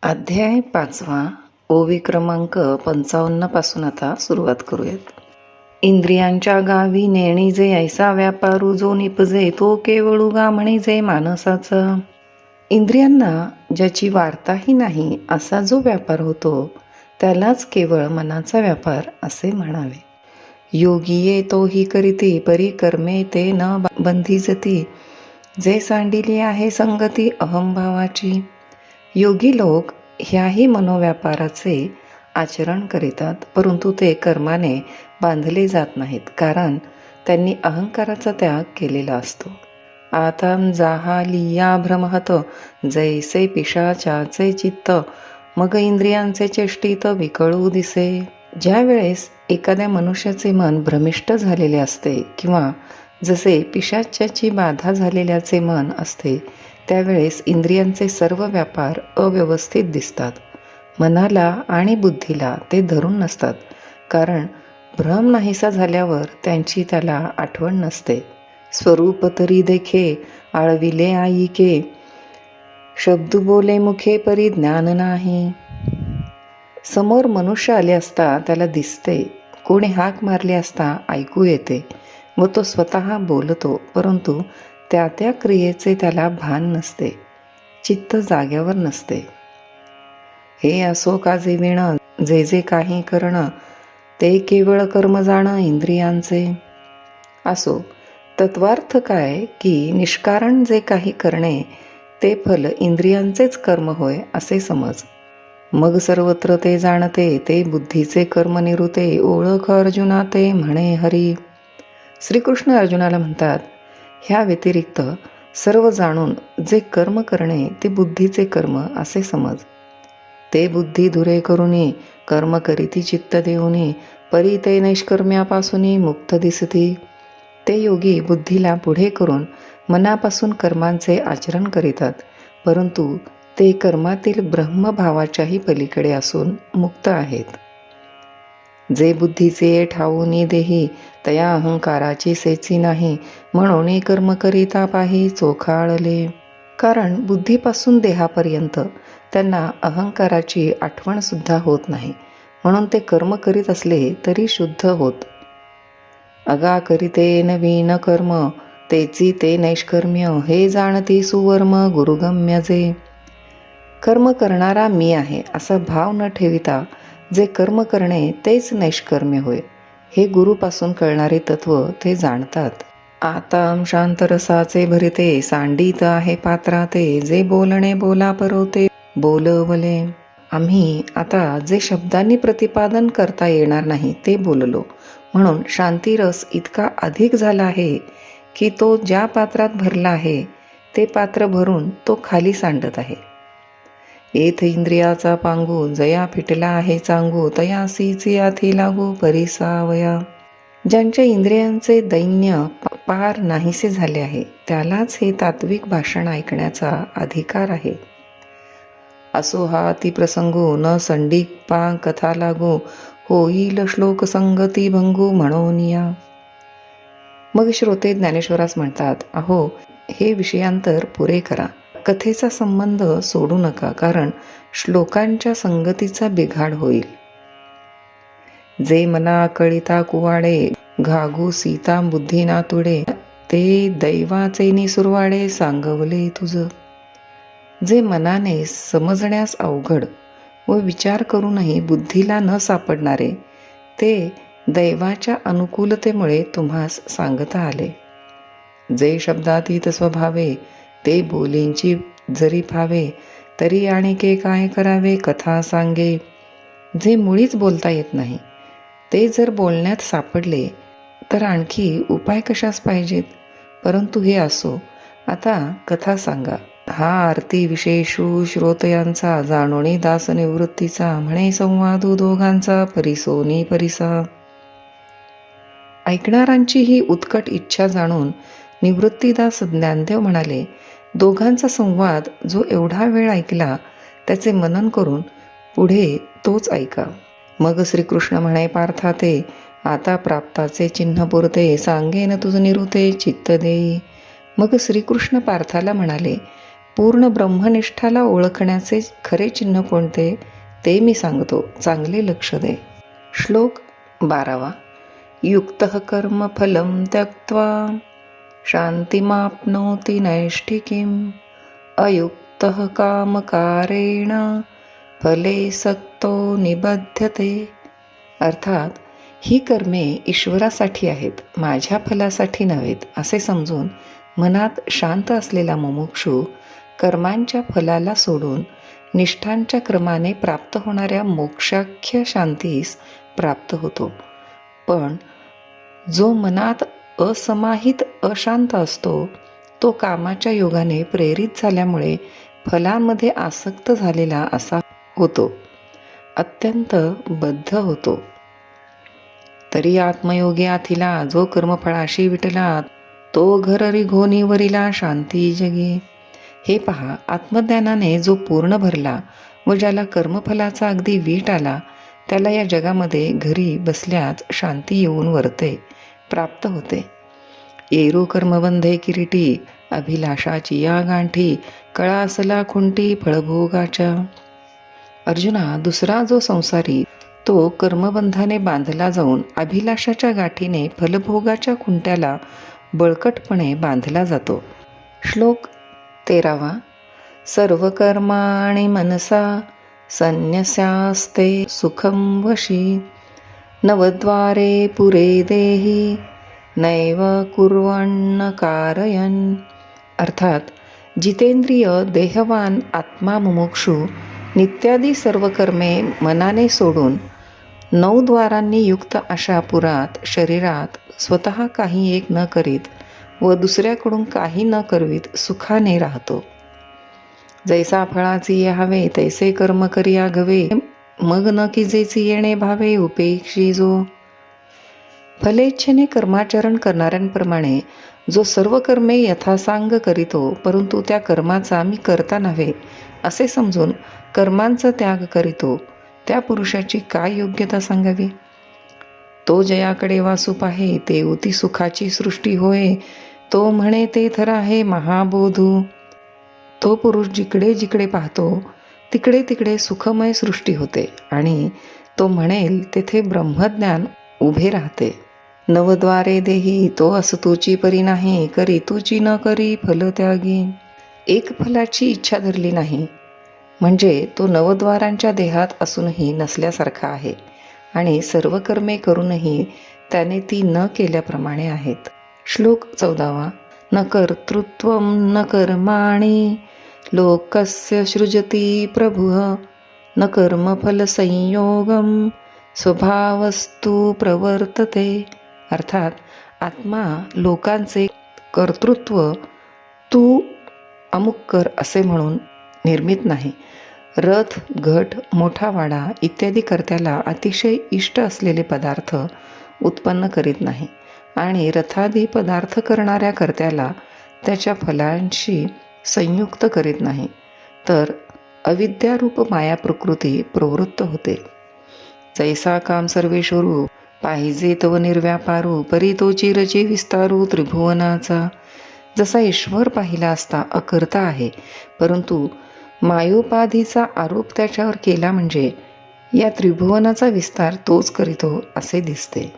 अध्याय 5वा. ओवी क्रमांक 55 पासून आता सुरुवात करूयात. इंद्रियांच्या गावी नेणी जे ऐसा व्यापारू जो निपजे तो केवळू गा म्हणजे मानसाचा. इंद्रियांना ज्याची वार्ताही नाही असा जो व्यापार होतो त्यालाच केवळ मनाचा व्यापार असे म्हणावे. योगिये तोही करीती परी कर्मे ते न बंधिजती जे सांडिली आहे संगती अहंभावाची. योगी लोक ह्याही मनोव्यापाराचे आचरण करीतात, परंतु ते कर्माने बांधले जात नाहीत, कारण त्यांनी अहंकाराचा त्याग केलेला असतो. आताम जाहा लिया भ्रमहत जैसे पिशाचाचे चित्त मग इंद्रियांचे चेष्टित विकळू दिसे. ज्या वेळेस एखाद्या मनुष्याचे मन भ्रमिष्ट झालेले असते किंवा जसे पिशाच्याची बाधा झालेल्याचे मन असते त्यावेळेस इंद्रियांचे सर्व व्यापार अव्यवस्थित दिसतात. मनाला आणि बुद्धीला ते धरून नसतात, कारण भ्रम नाहीसा झाल्यावर त्यांची त्याला आठवण नसते. स्वरूप तरी देखे आळविले आईके शब्द बोले मुखे परी ज्ञान नाही. समोर मनुष्य आले असता त्याला दिसते, कोणी हाक मारली असता ऐकू येते व तो स्वतः बोलतो, परंतु त्या त्या क्रियेचे त्याला भान नसते, चित्त जाग्यावर नसते. हे असो काजे विण जे जे काही करणं ते केवळ कर्म जाणं इंद्रियांचे. असो तत्वार्थ काय की निष्कारण जे काही करणे ते फल इंद्रियांचेच कर्म होय असे समज. मग सर्वत्र ते जाणते ते बुद्धीचे कर्म निरुते ओळख अर्जुना ते म्हणे हरी. श्रीकृष्ण अर्जुनाला म्हणतात, ह्या व्यतिरिक्त सर्व जाणून जे कर्म करणे ते बुद्धीचे कर्म असे समज. ते बुद्धी दुरे करुनी कर्म करीती चित्त देऊनी परी ते नैष्कर्म्यापासून मुक्त दिसती. ते योगी बुद्धीला पुढे करून मनापासून कर्मांचे आचरण करीतात, परंतु ते कर्मातील ब्रह्मभावाच्याही पलीकडे असून मुक्त आहेत. जे बुद्धीचे ठाऊनी देही तया अहंकाराची सेची नाही म्हणून कर्म करिता पाही चोखाळले. कारण बुद्धीपासून देहापर्यंत त्यांना अहंकाराची आठवण सुद्धा होत नाही, म्हणून ते कर्म करीत असले तरी शुद्ध होत. अगा करीते नवीन कर्म तेची ते नैष्कर्म्य हे जाणती सुवर्म गुरुगम्य जे. कर्म करणारा मी आहे असा भाव न ठेविता जे कर्म करणे तेच नैष्कर्म्य होय हे गुरुपासून कळणारे तत्व ते जाणतात. आता शांतरसाचे भरिते सांडित आहे पात्राते जे बोलणे बोला परवते बोलवले. आम्ही आता जे शब्दांनी प्रतिपादन करता येणार नाही ते बोललो, म्हणून शांतिरस इतका अधिक झाला आहे की तो ज्या पात्रात भरला आहे ते पात्र भरून तो खाली सांडत आहे. येथ इंद्रियाचा पांगू जया फिटला आहे चांगू तयासीची आथी लागू परिसावया. ज्यांच्या इंद्रियांचे दैन्य पार नाहीसे झाले आहे त्यालाच हे तात्विक भाषण ऐकण्याचा अधिकार आहे. असो हा अतिप्रसंगू न संडिक पा कथा लागू होईल श्लोक संगती भंगू म्हणून या. मग श्रोते ज्ञानेश्वरास म्हणतात, अहो हे विषयांतर पुरे करा, कथेचा संबंध सोडू नका, कारण श्लोकांच्या संगतीचा बिघाड होईल. जे मना कळिता कुवाडे घागू सीता बुद्धी ना तुडे ते दैवाचे निसुरवाडे सांगवले तुझ. जे मनाने समजण्यास अवघड व विचार करूनही बुद्धीला न सापडणारे ते दैवाच्या अनुकूलतेमुळे तुम्हास सांगता आले. जे शब्दातीत स्वभावे ते बोलींची जरी फावे तरी आणिके काय करावे कथा सांगे. जे मुळीच बोलता येत नाही ते जर बोलण्यात सापडले तर आणखी उपाय कशास पाहिजेत. परंतु हे असो, आता कथा सांगा. हा आरती विशेषू श्रोतयांचा जाणोनी दास निवृत्तीचा म्हणे संवादू दोघांचा परिसोनी परिसा. ऐकणारांची ही उत्कट इच्छा जाणून निवृत्तीदास ज्ञानदेव म्हणाले, दोघांचा संवाद जो एवढा वेळ ऐकला त्याचे मनन करून पुढे तोच ऐका. मग श्रीकृष्ण म्हणे पार्था ते आता प्राप्ताचे चिन्ह पुरते सांगेन तुझ निरुते चित्त देई. मग श्रीकृष्ण पार्थाला म्हणाले, पूर्ण ब्रह्मनिष्ठाला ओळखण्याचे खरे चिन्ह कोणते ते मी सांगतो, चांगले लक्ष दे. श्लोक 12. युक्तः कर्म फलं त्यक्त्वा शांतिमाप्नोति नैष्ठिकीम् अयुक्तः कामकारेण फले सक्तो निबध्यते. अर्थात ही कर्मे ईश्वरासाठी आहेत, माझ्या फलासाठी नव्हेत असे समजून मनात शांत असलेला मुमुक्षू कर्मांच्या फलाला सोडून निष्ठांच्या क्रमाने प्राप्त होणाऱ्या मोक्षाख्य शांतीस प्राप्त होतो. पण जो मनात असमाहित अशांत असतो तो कामाच्या योगाने प्रेरित झाल्यामुळे फलांमध्ये आसक्त झालेला असा होतो, अत्यंत बद्ध होतो. तरी आत्मयोगी आथिला जो कर्मफळाशी विटला तो घररी घोनीवरिला शांती जगी. हे पहा, आत्मज्ञानाने जो पूर्ण भरला व ज्याला कर्मफलाचा अगदी वीट आला त्याला या जगामध्ये घरी बसल्याच शांती येऊन वरते, प्राप्त होते. येरू कर्मबंधे किरीटी अभिलाषाची या गांठी कळा असला खुंटी फळभोगाच्या. अर्जुना, दुसरा जो संसारी तो कर्मबंधाने बांधला जाऊन अभिलाषाच्या गाठीने फलभोगाच्या खुंट्याला बळकटपणे बांधला जातो. श्लोक 13. सर्व कर्माणि मनसा संन्यस्यास्ते सुखं वशी नवद्वारे पुरे देहि नैव कुर्वन्न कारयन्. अर्थात जितेंद्रिय देहवान आत्मा मुमुक्षू नित्यादी सर्व कर्मे मनाने सोडून 9 द्वारांनी युक्त अशा पुरात शरीरात स्वतः काही एक न करीत व दुसऱ्याकडून काही न करवीत सुखाने राहतो. जैसा फळाची हवे तैसे कर्म करिया घवे मग न किजेची येणे भावे उपेक्षी जो. फलेच्छेने कर्माचरण करणाऱ्यांप्रमाणे जो सर्व कर्मे यथासांग करीतो परंतु त्या कर्माचा मी करता नव्हे असे समजून कर्मांचा त्याग करीतो त्या पुरुषाची काय योग्यता सांगावी. तो जयाकडे वासू पाहे ते उती सुखाची सृष्टी होय, तो म्हणे ते थर आहे महाबोधू. तो पुरुष जिकडे जिकडे पाहतो तिकडे तिकडे सुखमय सृष्टी होते आणि तो म्हणेल तेथे ब्रह्मज्ञान उभे राहते. नवद्वारे देही तो असतोची परी नाही, करी तुची न करी फल त्यागी. एक फलाची इच्छा धरली नाही म्हणजे तो नवद्वारांच्या देहात असूनही नसल्यासारखा आहे आणि सर्व कर्मे करूनही त्याने ती न केल्याप्रमाणे आहेत. श्लोक 14. न कर्तृत्वं न कर्माणि लोकस्य सृजति प्रभुः न कर्मफल संयोगम स्वभावस्तु प्रवर्तते. अर्थात आत्मा लोकांचे कर्तृत्व तू अमुक कर असे म्हणून निर्मित नाही. रथ, घट, मोठा वाडा इत्यादी कर्त्याला अतिशय इष्ट असलेले पदार्थ उत्पन्न करीत नाही आणि रथादी पदार्थ करणाऱ्या कर्त्याला त्याच्या फलांशी संयुक्त करीत नाही, तर अविद्यारूप माया प्रकृती प्रवृत्त होते. जैसा काम सर्वेश्वरू पाहिजे तव निर्व्यापारू परी तोची रची विस्तारू त्रिभुवनाचा. जसा ईश्वर पाहिला असता अकर्ता आहे परंतु मायोपाधीचा आरोप त्याच्यावर केला म्हणजे या त्रिभुवनाचा विस्तार तोच करीतो असे दिसते.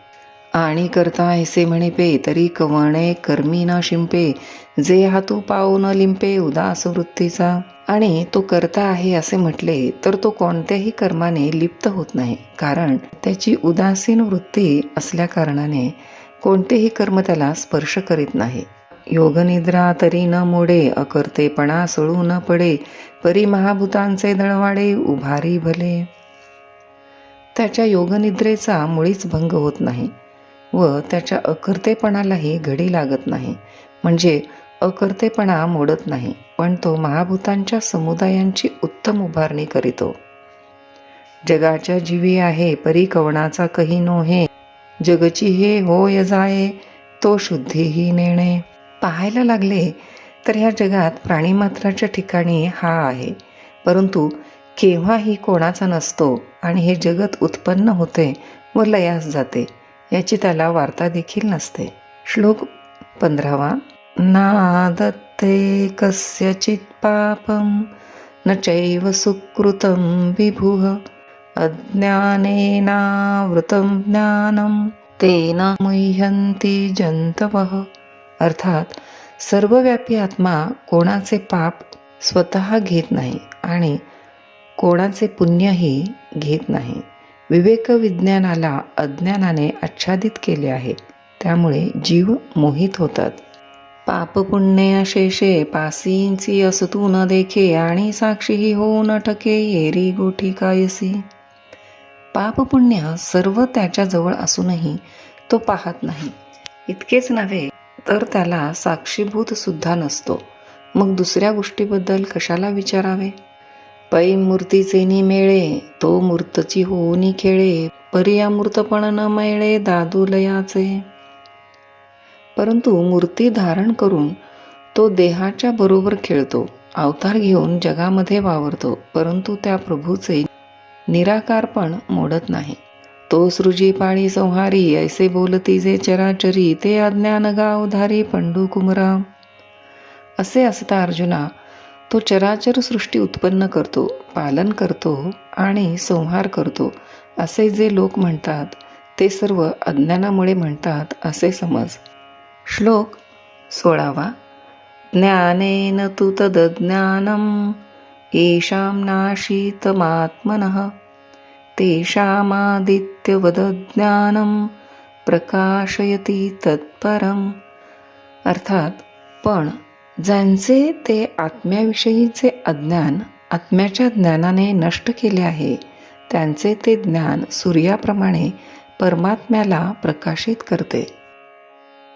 आणि करता ऐसे म्हणिपे तरी कवणे कर्मी न शिंपे जे हातू पाव न लिंपे उदास वृत्तीचा. आणि तो करता आहे असे म्हटले तर तो कोणत्याही कर्माने लिप्त होत नाही, कारण त्याची उदासीन वृत्ती असल्या कारणाने कोणतेही कर्म त्याला स्पर्श करीत नाही. योगनिद्रा तरी न मोडे अकर्तेपणा सळू न पडे परी महाभूतांचे दळवाडे उभारी भले. त्याच्या योगनिद्रेचा मुळीच भंग होत नाही व त्याच्या अकर्तेपणालाही घडी लागत नाही, म्हणजे अकर्तेपणा मोडत नाही, पण तो महाभूतांच्या समुदायांची उत्तम उभारणी करीतो. जगाच्या जीवी आहे परी कवणाचा कही नोहे जगची हे होय जाये तो शुद्धीही नेणे. पाहायला लागले तर ह्या जगात प्राणीमात्राच्या ठिकाणी हा आहे परंतु केव्हाही कोणाचा नसतो आणि हे जगत उत्पन्न होते व लयास जाते याची त्याला वार्ता देखील नसते. श्लोक 15. नादत्ते ते कस्यचित् पापं न चैव सुकृतं विभुः अज्ञानेनावृतं ज्ञानं तेन मुह्यन्ति जंतवः. अर्थात सर्वव्यापी आत्मा कोणाचे पाप स्वतः घेत नाही आणि कोणाचे पुण्यही घेत नाही. विवेक विज्ञानाला अज्ञानाने आच्छादित केले आहे, त्यामुळे जीव मोहित होतात. पाप पुण्य अशेषे पासींची असतू न देखे आणि साक्षीही होऊ न ठके येरी गोठी कायसी. पाप पुण्य सर्व त्याच्याजवळ असूनही तो पाहत नाही. इतकेच नव्हे तर त्याला साक्षीभूत सुद्धा नसतो. मग दुसऱ्या गोष्टीबद्दल कशाला विचारावे. पै मूर्तीचे निमेळे तो मूर्तची होऊनी खेळे परी अमूर्तपण न मिळे दादुलयाचे. परंतु मूर्ती धारण करून तो देहाच्या बरोबर खेळतो, अवतार घेऊन जगामध्ये वावरतो, परंतु त्या प्रभूचे निराकारपण मोडत नाही. तो सृजी पाळी संहारी ऐसे बोलती जे चराचरी ते अज्ञान गावधारी पंडू कुमरा. असे असता अर्जुना, तो चराचर सृष्टी उत्पन्न करतो, पालन करतो आणि संहार करतो असे जे लोक म्हणतात ते सर्व अज्ञानामुळे म्हणतात असे समज. श्लोक 16. ज्ञानेन तु तदज्ञानम् येषां नाशीतमात्मनः तेषामादित्यवदज्ञानं प्रकाशयति तत्परम्. अर्थात पण ज्यांचे ते आत्म्याविषयीचे अज्ञान आत्म्याच्या ज्ञानाने नष्ट केले आहे, त्यांचे ते ज्ञान सूर्याप्रमाणे परमात्म्याला प्रकाशित करते.